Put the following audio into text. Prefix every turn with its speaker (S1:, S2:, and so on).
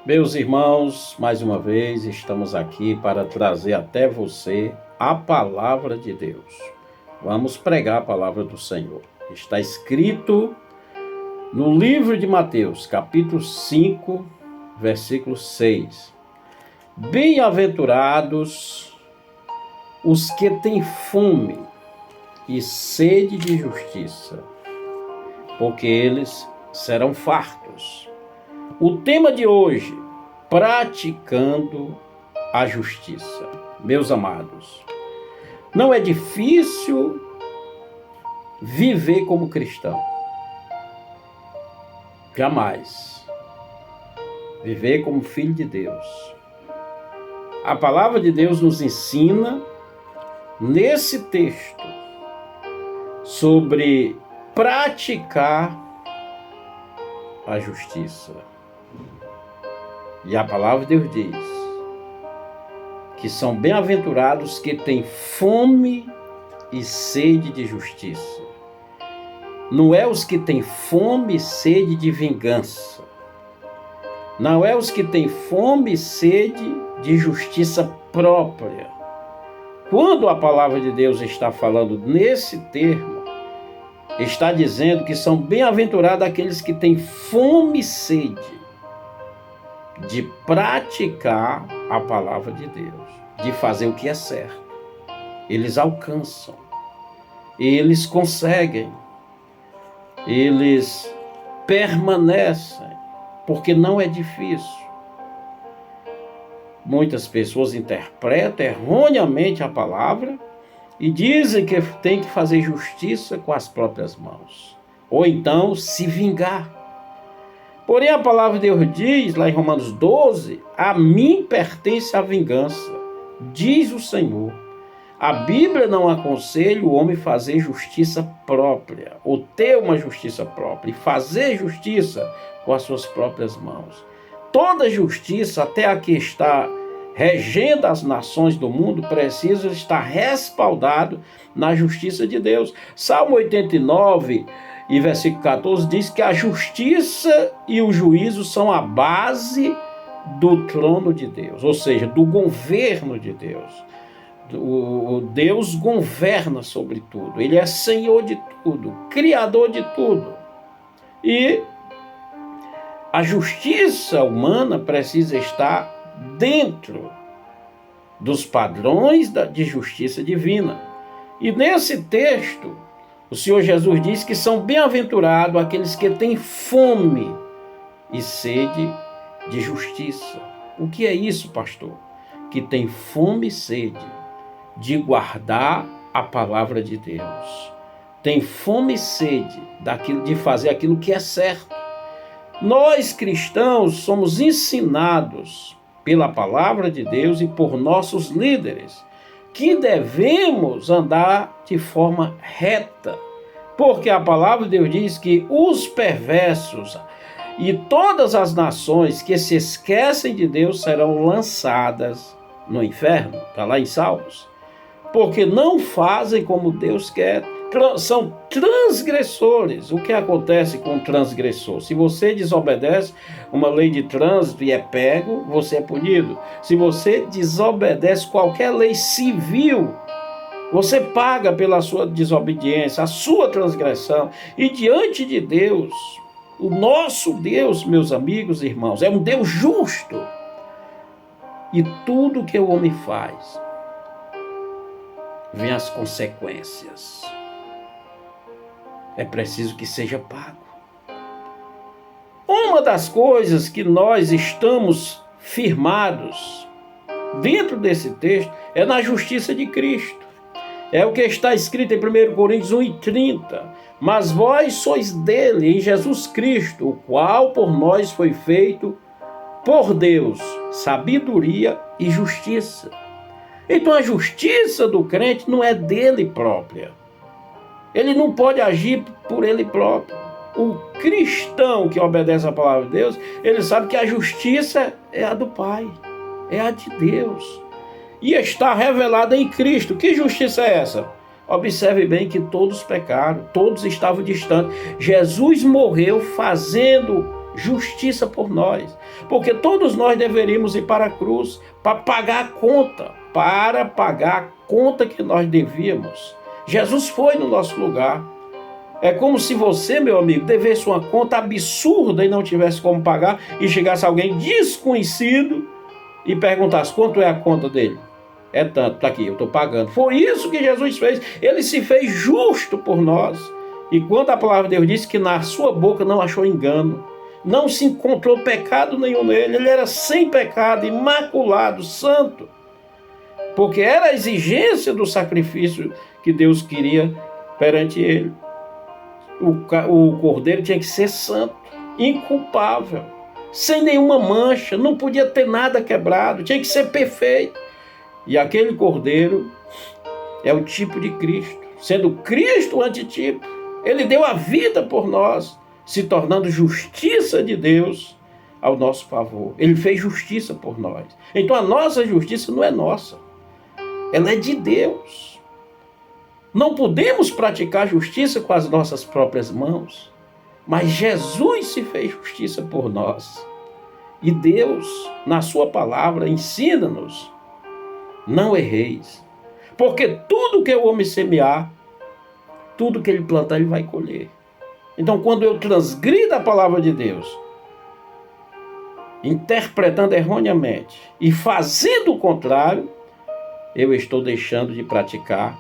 S1: Meus irmãos, mais uma vez estamos aqui para trazer até você a palavra de Deus. Vamos pregar a palavra do Senhor. Está escrito no livro de Mateus, capítulo 5, versículo 6. Bem-aventurados os que têm fome e sede de justiça, porque eles serão fartos. O tema de hoje, praticando a justiça. Meus amados, não é difícil viver como cristão. Jamais. Viver como filho de Deus. A palavra de Deus nos ensina, nesse texto, sobre praticar a justiça. E a palavra de Deus diz que são bem-aventurados que têm fome e sede de justiça. Não é os que têm fome e sede de vingança. Não é os que têm fome e sede de justiça própria. Quando a palavra de Deus está falando nesse termo, está dizendo que são bem-aventurados aqueles que têm fome e sede de praticar a palavra de Deus, de fazer o que é certo. Eles alcançam, eles conseguem, eles permanecem, porque não é difícil. Muitas pessoas interpretam erroneamente a palavra e dizem que tem que fazer justiça com as próprias mãos, ou então se vingar. Porém, a palavra de Deus diz, lá em Romanos 12, a mim pertence a vingança, diz o Senhor. A Bíblia não aconselha o homem fazer justiça própria, ou ter uma justiça própria, e fazer justiça com as suas próprias mãos. Toda justiça, até a que está regendo as nações do mundo, precisa estar respaldado na justiça de Deus. Salmo 89, e versículo 14, diz que a justiça e o juízo são a base do trono de Deus, ou seja, do governo de Deus. Deus governa sobre tudo, Ele é Senhor de tudo, Criador de tudo. E a justiça humana precisa estar dentro dos padrões de justiça divina. E nesse texto, o Senhor Jesus diz que são bem-aventurados aqueles que têm fome e sede de justiça. O que é isso, pastor? Que tem fome e sede de guardar a palavra de Deus. Tem fome e sede de fazer aquilo que é certo. Nós, cristãos, somos ensinados pela palavra de Deus e por nossos líderes que devemos andar de forma reta, porque a palavra de Deus diz que os perversos e todas as nações que se esquecem de Deus serão lançadas no inferno, está lá em Salmos, porque não fazem como Deus quer, são transgressores. O que acontece com o transgressor? Se você desobedece uma lei de trânsito e é pego, você é punido. Se você desobedece qualquer lei civil, você paga pela sua desobediência, a sua transgressão. E diante de Deus, o nosso Deus, meus amigos e irmãos, é um Deus justo. E tudo que o homem faz, vem as consequências. É preciso que seja pago. Uma das coisas que nós estamos firmados dentro desse texto é na justiça de Cristo. É o que está escrito em 1 Coríntios 1:30. Mas vós sois dele, em Jesus Cristo, o qual por nós foi feito por Deus, sabedoria e justiça. Então a justiça do crente não é dele própria. Ele não pode agir por ele próprio. O cristão que obedece à palavra de Deus, ele sabe que a justiça é a do Pai, é a de Deus. E está revelada em Cristo. Que justiça é essa? Observe bem que todos pecaram, todos estavam distantes. Jesus morreu fazendo justiça por nós. Porque todos nós deveríamos ir para a cruz para pagar a conta que nós devíamos. Jesus foi no nosso lugar. É como se você, meu amigo, devesse uma conta absurda e não tivesse como pagar, e chegasse alguém desconhecido e perguntasse quanto é a conta dele. É tanto, tá aqui, eu estou pagando. Foi isso que Jesus fez. Ele se fez justo por nós. E quando a palavra de Deus disse que na sua boca não achou engano, não se encontrou pecado nenhum nele, ele era sem pecado, imaculado, santo. Porque era a exigência do sacrifício que Deus queria perante ele. O cordeiro tinha que ser santo, inculpável, sem nenhuma mancha, não podia ter nada quebrado, tinha que ser perfeito. E aquele cordeiro é o tipo de Cristo, sendo Cristo o antitipo. Ele deu a vida por nós, se tornando justiça de Deus ao nosso favor. Ele fez justiça por nós. Então a nossa justiça não é nossa, ela é de Deus. Não podemos praticar justiça com as nossas próprias mãos, mas Jesus se fez justiça por nós. E Deus, na sua palavra, ensina-nos: não erreis, porque tudo que o homem semear, tudo que ele plantar, ele vai colher. Então, quando eu transgrido a palavra de Deus, interpretando erroneamente e fazendo o contrário, eu estou deixando de praticar